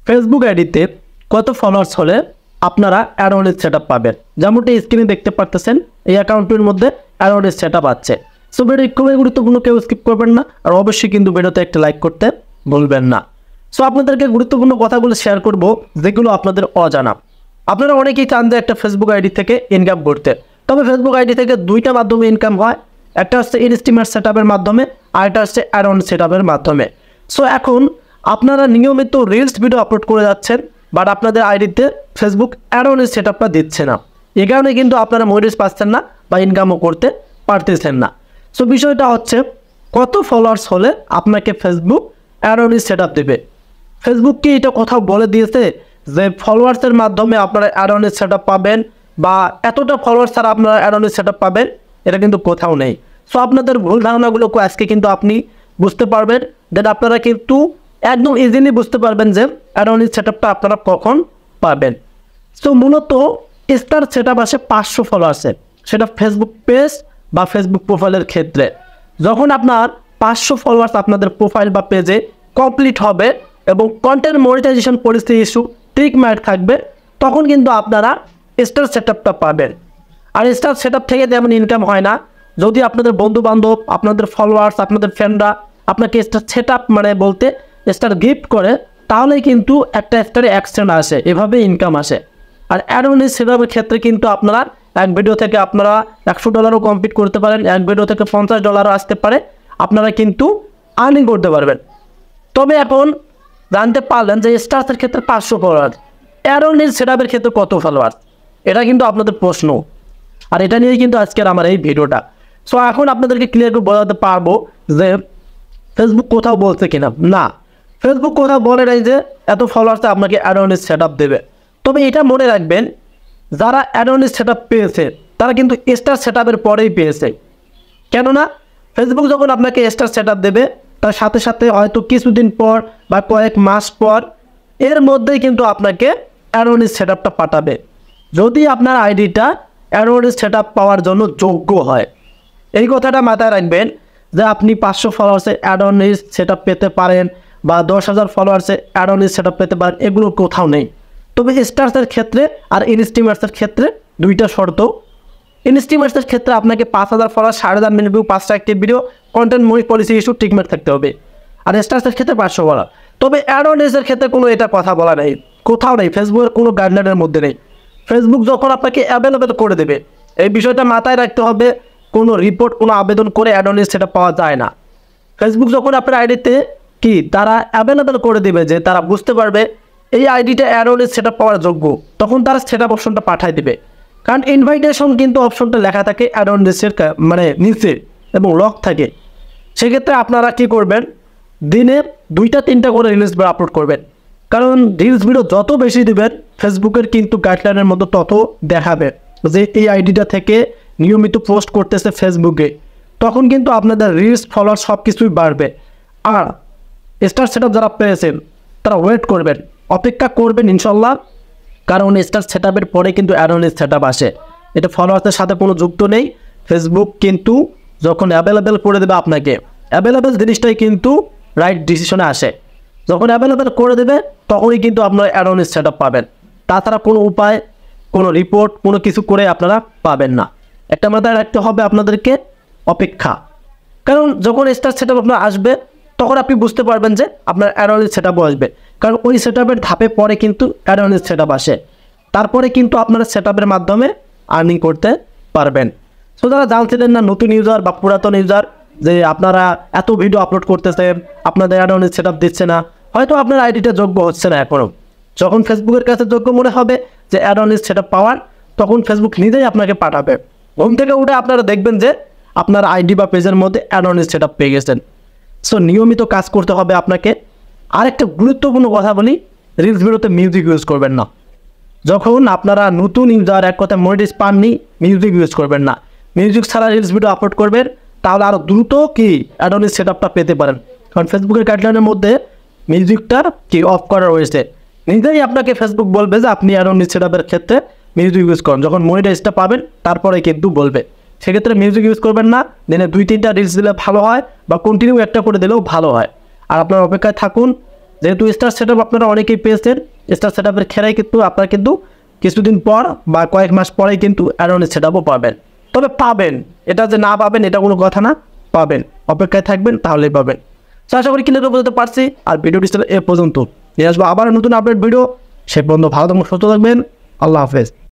Facebook আইডিতে কত followers হলে আপনারা অ্যাডওয়ার্ড সেটআপ পাবেন। যেমনটি স্ক্রিনে দেখতে পারতেছেন, এই অ্যাকাউন্টের মধ্যে অ্যাডওয়ার্ড সেটআপ আছে। সো ভিডিও খুবই গুরুত্বপূর্ণ, কেউ স্কিপ করবেন না, আর অবশ্যই কিন্তু ভিডিওতে একটা লাইক করতে ভুলবেন না। সো আপনাদেরকে গুরুত্বপূর্ণ কথাগুলো শেয়ার করব যেগুলো আপনাদের অজানা। আপনারা অনেকেই চান যে একটা ফেসবুক আইডি থেকে ইনকাম করতে, তবে ফেসবুক আইডি থেকে দুইটা মাধ্যমে ইনকাম হয়। একটা হচ্ছে ইনস্টিমার সেটআপের মাধ্যমে, আর একটা হচ্ছে অ্যাডওয়ার্ড সেটআপের মাধ্যমে। সো এখন আপনারা নিয়মিত রিলস ভিডিও আপলোড করে যাচ্ছেন, বাট আপনাদের আইডিতে ফেসবুক অ্যাডওয়ার্ড সেটআপটা দিচ্ছে না। এই কারণে কিন্তু আপনারা মনিটাইজ পাচ্ছেন না বা ইনকামও করতে পারতেছেন না। সো বিষয়টা হচ্ছে কত ফলোয়ার্স হলে আপনাকে ফেসবুক অ্যাডওয়ার্ড সেটআপ দেবে। ফেসবুক কি এটা কোথাও বলে দিয়েছে যে ফলোয়ার্সের মাধ্যমে আপনারা অ্যাডওয়ার্ড সেটআপ পাবেন, বা এতটা ফলোয়ার্স ছাড়া আপনারা অ্যাডওয়ার্ড সেটআপ পাবেন? এটা কিন্তু কোথাও নেই। সো আপনাদের ভুল ধারণাগুলো আজকে কিন্তু আপনি বুঝতে পারবেন, দেন আপনারা কিন্তু একদম ইজিলি বুঝতে পারবেন যে অ্যাডওয়ার্ড সেটআপটা আপনারা কখন পাবেন। সো মূলত স্টার সেটআপ আসে 500 ফলোয়ার্সে, সেটা ফেসবুক পেজ বা ফেসবুক প্রোফাইলের ক্ষেত্রে। যখন আপনার 500 ফলোয়ার্স আপনাদের প্রোফাইল বা পেজে কমপ্লিট হবে এবং content monetization policy issue tick mark থাকবে, তখন কিন্তু আপনারা স্টার সেটআপটা পাবেন। আর স্টার সেটআপ থেকে তেমন ইনকাম হয় না। যদি আপনাদের বন্ধু বান্ধব, আপনাদের ফলোয়ার্স, আপনাদের ফ্রেন্ডরা আপনাকে স্টার সেটআপ মানে বলতে স্টার গিফট করে, তাহলেই কিন্তু একটা স্টারে এক্সটেন্ড আসে, এভাবে ইনকাম আসে। আর অ্যাডওয়ার্ড সেটআপের ক্ষেত্রে কিন্তু আপনারা এক ভিডিও থেকে আপনারা $100 কমপ্লিট করতে পারেন, এক ভিডিও থেকে $50 আসতে পারে, আপনারা কিন্তু আর্নিং করতে পারবেন। তবে এখন জানতে পারলেন যে স্টার্সের ক্ষেত্রে 500 ফলোয়ার্স, অ্যাডওয়ার্ড সেটআপের ক্ষেত্রে কত ফলোয়ার্স, এটা কিন্তু আপনাদের প্রশ্ন। আর এটা নিয়েই কিন্তু আজকের আমার এই ভিডিওটা। সো এখন আপনাদেরকে ক্লিয়ার করে বোঝাতে পারবো যে ফেসবুক কোথাও বলছে কিনা। না, ফেসবুক কোথাও বলে নাই যে এত ফলোয়ার্সে আপনাকে অ্যাডওয়ার্ড সেটআপ দেবে। তবে এটা মনে রাখবেন, যারা অ্যাডওয়ার্ড সেটআপ পেয়েছে তারা কিন্তু স্টার সেটআপের পরেই পেয়েছে। কেননা ফেসবুক যখন আপনাকে স্টার সেটআপ দেবে, তার সাথে সাথে হয়তো কিছুদিন পর বা কয়েক মাস পর এর মধ্যেই কিন্তু আপনাকে অ্যাডওয়ার্ড সেটআপটা পাঠাবে, যদি আপনার আইডিটা অ্যাডওয়ার্ড সেটআপ পাওয়ার জন্য যোগ্য হয়। এই কথাটা মাথায় রাখবেন যে আপনি 500 ফলোয়ার্সে অ্যাডওয়ার্ড সেটআপ পেতে পারেন বা 10,000 ফলোয়ার্সে অ্যাডওয়ার্ড সেটআপ পেতে পারেন, এগুলো কোথাও নেই। তবে স্টার্সের ক্ষেত্রে আর ইনস্টিমার্সের ক্ষেত্রে দুইটা শর্ত। ইনস্টিমার্সের ক্ষেত্রে আপনাকে 5,000 ফলোয়ার, 5,500 মিনিট ভিউ, 5টা active video, content policy issue টিকমেট থাকতে হবে। আর স্টার্সের ক্ষেত্রে 500 ফলোয়ার। তবে অ্যাডওয়ার্ডের ক্ষেত্রে কোনো এটা কথা বলা নেই, কোথাও নেই, ফেসবুকের কোনো গাইডলাইনের মধ্যে নেই। ফেসবুক যখন আপনাকে অ্যাভেলেবেল করে দেবে, এই বিষয়টা মাথায় রাখতে হবে, কোনো রিপোর্ট, কোনো আবেদন করে অ্যাডওয়ার্ড সেটা পাওয়া যায় না। ফেসবুক যখন আপনার আইডিতে কি তারা অ্যাভেলেবেল করে দেবে, যে তারা বুঝতে পারবে এই আইডিটা অ্যাডওয়ার্ড সেটা পাওয়ার যোগ্য, তখন তারা সেটআপ অপশনটা পাঠিয়ে দেবে। কারণ ইনভাইটেশন কিন্তু অপশনটা লেখা থাকে অ্যাডওয়ার্ড মানে নিচে এবং লক থাকে। সেক্ষেত্রে আপনারা কি করবেন, দিনে 2টা-3টা করে রিলস ভিডিও আপলোড করবেন। কারণ রিলস ভিডিও যত বেশি দিবেন, ফেসবুকের কিন্তু গাইডলাইনের মতো তত দেখাবে যে এই আইডিটা থেকে নিয়মিত পোস্ট করতেছে ফেসবুকে, তখন কিন্তু আপনাদের রিলস, ফলোয়ার সব কিছুই বাড়বে। আর স্টার সেটআপ যারা পেয়েছেন তারা ওয়েট করবেন, অপেক্ষা করবেন ইনশাল্লাহ। কারণ স্টার সেটআপের পরে কিন্তু অ্যাডওয়ার্ড সেটআপ আসে, এটা ফলোয়ার্সের সাথে কোনো যুক্ত নেই। ফেসবুক কিন্তু যখন অ্যাভেলেবেল করে দেবে আপনাকে, অ্যাভেলেবেল জিনিসটাই কিন্তু রাইট ডিসিশনে আসে। যখন অ্যাভেলেবেল করে দেবে তখনই কিন্তু আপনারা অ্যাডওয়ার্ড সেটআপ পাবেন। তাছাড়া কোনো উপায়, কোনো রিপোর্ট, কোনো কিছু করে আপনারা পাবেন না। একটা মাথায় রাখতে হবে আপনাদেরকে, অপেক্ষা। কারণ যখন স্টার সেটআপ আপনার আসবে, তখন আপনি বুঝতে পারবেন যে আপনার অ্যাডওয়ার্ড সেটআপও আসবে। কারণ ওই সেটআপের ধাপে পরে কিন্তু অ্যাডওয়ার্ড সেটআপ আসে, তারপরে কিন্তু আপনারা সেটআপের মাধ্যমে আর্নিং করতে পারবেন। সো যারা জানছিলেন না, নতুন ইউজার বা পুরাতন ইউজার, যে আপনারা এত ভিডিও আপলোড করতেছেন, আপনাদের অ্যাডওয়ার্ড সেটআপ দিচ্ছে না, হয়তো আপনার আইডিটা যোগ্য হচ্ছে না এখনও। যখন ফেসবুকের কাছে যোগ্য মনে হবে যে অ্যাডওয়ার্ড সেটআপ পাওয়ার, তখন ফেসবুক নিজেই আপনাকে পাঠাবে। ঘুম থেকে উঠে আপনারা দেখবেন যে আপনার আইডি বা পেজের মধ্যে অ্যাডওয়ার্ড সেটআপ পেয়ে গেছেন। সো নিয়মিত কাজ করতে হবে আপনাকে। আরেকটা গুরুত্বপূর্ণ কথা বলি, রিলস ভিডিওতে মিউজিক ইউজ করবেন না। যখন আপনারা নতুন ইউজার, এক কথা মনিটাইজ পাননি, মিউজিক ইউজ করবেন না। মিউজিক ছাড়া রিলস ভিডিও আপলোড করবেন, তাহলে আরও দ্রুত কি অ্যাডওয়ার্ড সেটআপটা পেতে পারেন। কারণ ফেসবুকের গাইডলাইনের মধ্যে মিউজিকটা কি অফ করা রয়েছে, নিজেই আপনাকে ফেসবুক বলবে যে আপনি অ্যাডওয়ার্ড সেটআপের ক্ষেত্রে মিউজিক ইউজ করেন। যখন মনিটাইজটা পাবেন তারপরে কিন্তু বলবে। সেক্ষেত্রে মিউজিক ইউজ করবেন না, দিনে 2-3টা রিলস দিলে ভালো হয়, বা কন্টিনিউ একটা করে দিলেও ভালো হয়। আর আপনার অপেক্ষায় থাকুন, যেহেতু স্টার সেট আপ আপনারা অনেকেই পেয়েছেন, স্টার সেট আপের খেলায় কিন্তু আপনারা কিন্তু কিছুদিন পর বা কয়েক মাস পরেই কিন্তু অ্যাডোনিস সেট আপও পাবেন। তবে পাবেন, এটা যে না পাবেন এটা কোনো কথা না, পাবেন, অপেক্ষায় থাকবেন তাহলেই পাবেন। তো আশা করি ক্লিয়ার বোঝাতে পারছি। আর ভিডিওটি ছিল এ পর্যন্ত, নিয়ে আসবো আবার নতুন আপডেট ভিডিও। সে পর্যন্ত ভালো থাকবেন, সুস্থ থাকবেন। আল্লাহ হাফেজ।